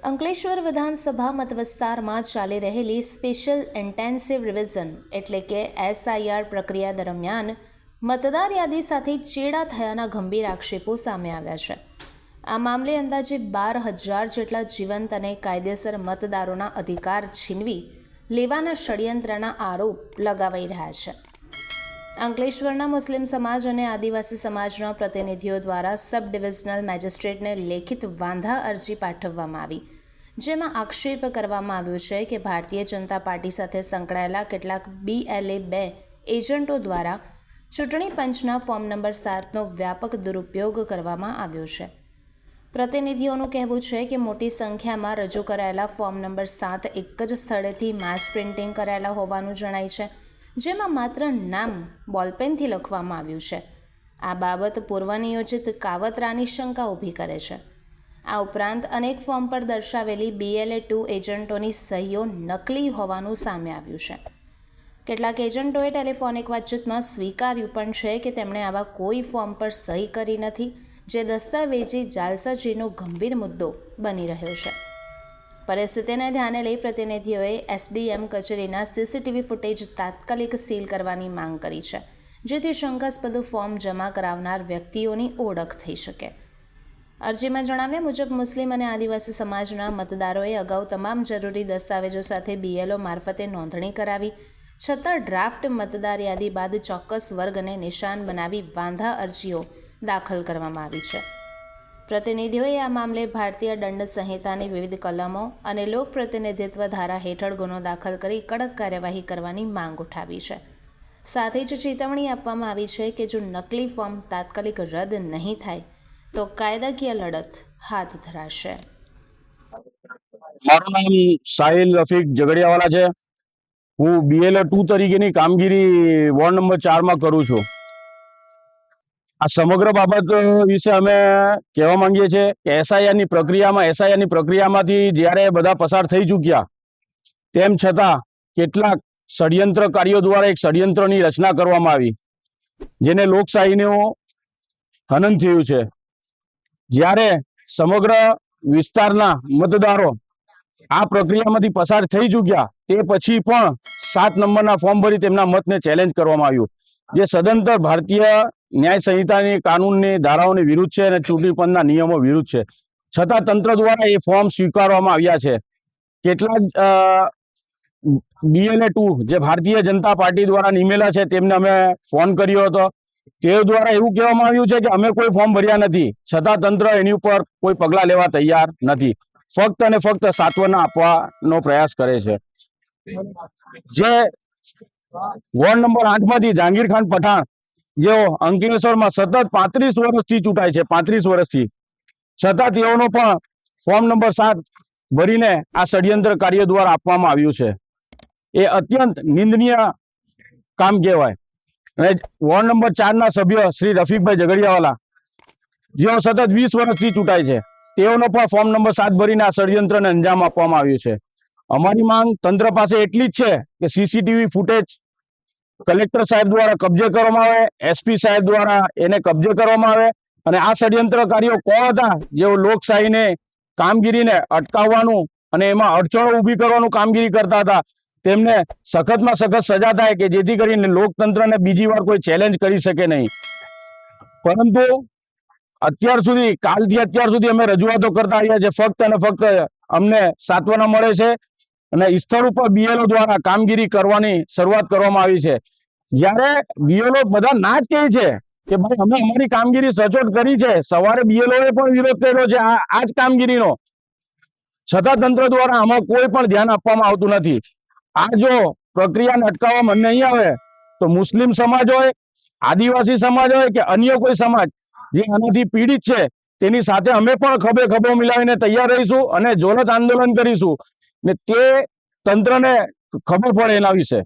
અંકલેશ્વર વિધાનસભા મતવિસ્તારમાં ચાલી રહેલી સ્પેશિયલ ઇન્ટેન્સિવ રિવિઝન એટલે કે એસઆઈઆર પ્રક્રિયા દરમિયાન મતદાર યાદી સાથે ચેડા થયાના ગંભીર આક્ષેપો સામે આવ્યા છે. આ મામલે અંદાજે 12,000 જેટલા જીવંત અને કાયદેસર મતદારોના અધિકાર છીનવી લેવાના ષડયંત્રના આરોપ લગાવાઈ રહ્યા છે. અંકલેશ્વરના મુસ્લિમ સમાજ અને આદિવાસી સમાજના પ્રતિનિધિઓ દ્વારા સબ ડિવિઝનલ મેજિસ્ટ્રેટને લેખિત વાંધા અરજી પાઠવવામાં આવી, જેમાં આક્ષેપ કરવામાં આવ્યો છે કે ભારતીય જનતા પાર્ટી સાથે સંકળાયેલા કેટલાક BLA 2 એજન્ટો દ્વારા ચૂંટણી પંચના ફોર્મ નંબર 7નો વ્યાપક દુરુપયોગ કરવામાં આવ્યો છે. પ્રતિનિધિઓનું કહેવું છે કે મોટી સંખ્યામાં રજૂ કરાયેલા ફોર્મ નંબર 7 એક જ સ્થળેથી માસ પ્રિન્ટિંગ કરાયેલા હોવાનું જણાય છે, જેમાં માત્ર નામ બોલપેનથી લખવામાં આવ્યું છે. આ બાબત પૂર્વનિયોજિત કાવતરાની શંકા ઊભી કરે છે. આ ઉપરાંત અનેક ફોર્મ પર દર્શાવેલી BLA 2 એજન્ટોની સહીઓ નકલી હોવાનું સામે આવ્યું છે. કેટલાક એજન્ટોએ ટેલિફોનિક વાતચીતમાં સ્વીકાર્યું પણ છે કે તેમણે આવા કોઈ ફોર્મ પર સહી કરી નથી, જે દસ્તાવેજી જાલસાજીનો ગંભીર મુદ્દો બની રહ્યો છે. પરિસ્થિતિને ધ્યાને લઈ પ્રતિનિધિઓએ SDM કચેરીના CCTV ફૂટેજ તાત્કાલિક સીલ કરવાની માંગ કરી છે, જેથી શંકાસ્પદ ફોર્મ જમા કરાવનાર વ્યક્તિઓની ઓળખ થઈ શકે. અરજીમાં જણાવ્યા મુજબ મુસ્લિમ અને આદિવાસી સમાજના મતદારોએ અગાઉ તમામ જરૂરી દસ્તાવેજો સાથે BLO મારફતે નોંધણી કરાવી છતાં ડ્રાફ્ટ મતદાર યાદી બાદ ચોક્કસ વર્ગને નિશાન બનાવી વાંધા અરજીઓ દાખલ કરવામાં આવી છે. પ્રતિનિધિઓએ આ મામલે ભારતીય દંડ સંહિતાની વિવિધ કલમો અને લોક પ્રતિનિધિત્વ ધારા હેઠળ ગુનો દાખલ કરી કડક કાર્યવાહી કરવાની માંગ ઉઠાવી છે. સાથે જ ચેતવણી આપવામાં આવી છે કે જો નકલી ફોર્મ તાત્કાલિક રદ નહીં થાય તો કાયદાકીય લડત હાથ ધરાશે. મારું નામ સાહિલ રફીક ઝઘડિયાવાલા છે. હું BLA 2 તરીકેની કામગીરી વોર્ડ નંબર 4 માં કરું છું. આ સમગ્ર બાબત વિશે અમે કહેવા માંગીએ છીએ કે એસઆઈઆરની પ્રક્રિયામાંથી જ્યારે બધા પસાર થઈ ચૂક્યા તેમ છતાં કેટલાક ષડયંત્રકારીઓ દ્વારા એક ષડયંત્રની રચના કરવામાં આવી, જેને લોકશાહીનું હનન થયું છે. જ્યારે સમગ્ર વિસ્તારના મતદારો આ પ્રક્રિયામાંથી પસાર થઈ ચૂક્યા તે પછી પણ 7 નંબરના ફોર્મ ભરી તેમના મતને ચેલેન્જ કરવામાં આવ્યું, જે સદંતર ભારતીય ન્યાય સંહિતાની કાનૂનની ધારાઓની વિરુદ્ધ છે અને ચૂંટણી પંચના નિયમો વિરુદ્ધ છે. છતાં તંત્ર દ્વારા એ ફોર્મ સ્વીકારવામાં આવ્યા છે. કેટલાક BLA 2 જે ભારતીય જનતા પાર્ટી દ્વારા નિમેલા છે તેમને અમે ફોન કર્યો હતો. તેઓ દ્વારા એવું કહેવામાં આવ્યું છે કે અમે કોઈ ફોર્મ ભર્યા નથી, છતાં તંત્ર એની ઉપર કોઈ પગલાં લેવા તૈયાર નથી. ફક્ત અને ફક્ત સાંત્વના આપવાનો પ્રયાસ કરે છે. જે વોર્ડ નંબર 8 માંથી જહાંગીર ખાન પઠાણ જેઓ અંકલેશ્વરમાં સતત 35 વર્ષથી ચૂંટાય છે, 35 વર્ષથી, છતાં તેઓનો પણ ફોર્મ નંબર 7 ભરીને આ ષડયંત્રકારીઓ દ્વારા આપવામાં આવ્યું છે. એ અત્યંત નિંદનીય કામ કહેવાય. અને વોર્ડ નંબર 4 ના સભ્ય શ્રી રફીકભાઈ ઝઘડિયાવાલા જેઓ સતત 20 વર્ષથી ચૂંટાય છે, તેઓનો પણ ફોર્મ નંબર 7 ભરીને આ ષડયંત્રને અંજામ આપવામાં આવ્યું છે. અમારી માંગ તંત્ર પાસે એટલી જ છે કે CCTV ફૂટેજ કલેક્ટર સાહેબ દ્વારા કબજે કરવામાં આવે, SP સાહેબ દ્વારા એને કબજે કરવામાં આવે અને આ ષડયંત્રકારીઓ કોણ હતા જેઓ લોકશાહીને કામગીરીને અટકાવવાનું અને એમાં અડચણો ઊભી કરવાનું કામગીરી કરતા હતા, તેમને સખતમાં સખત સજા થાય કે જેથી કરીને લોકતંત્રને બીજી વાર કોઈ ચેલેન્જ કરી શકે નહીં. પરંતુ કાલથી અત્યાર સુધી અમે રજૂઆતો કરતા આવ્યા છે. ફક્ત અને ફક્ત અમને સાંત્વના મળે છે અને સ્થળ ઉપર BLO દ્વારા કામગીરી કરવાની શરૂઆત કરવામાં આવી છે. જ્યારે BLO બધા ના જ કહે છે કે ભાઈ અમે અમારી કામગીરી સચોટ કરી છે, સવારે BLO એ પણ વિરોધ કર્યો છે આ જ કામગીરીનો, છતાં તંત્ર દ્વારા આમાં કોઈ પણ ધ્યાન આપવામાં આવતું નથી. આ જો પ્રક્રિયાને અટકાવવામાં નહીં આવે તો મુસ્લિમ સમાજ હોય, આદિવાસી સમાજ હોય કે અન્ય કોઈ સમાજ જે આનાથી પીડિત છે તેની સાથે અમે પણ ખભે ખભો મિલાવીને તૈયાર રહીશું અને જ્વલંત આંદોલન કરીશું ને તે તંત્રને ખબર પડે એના વિશે.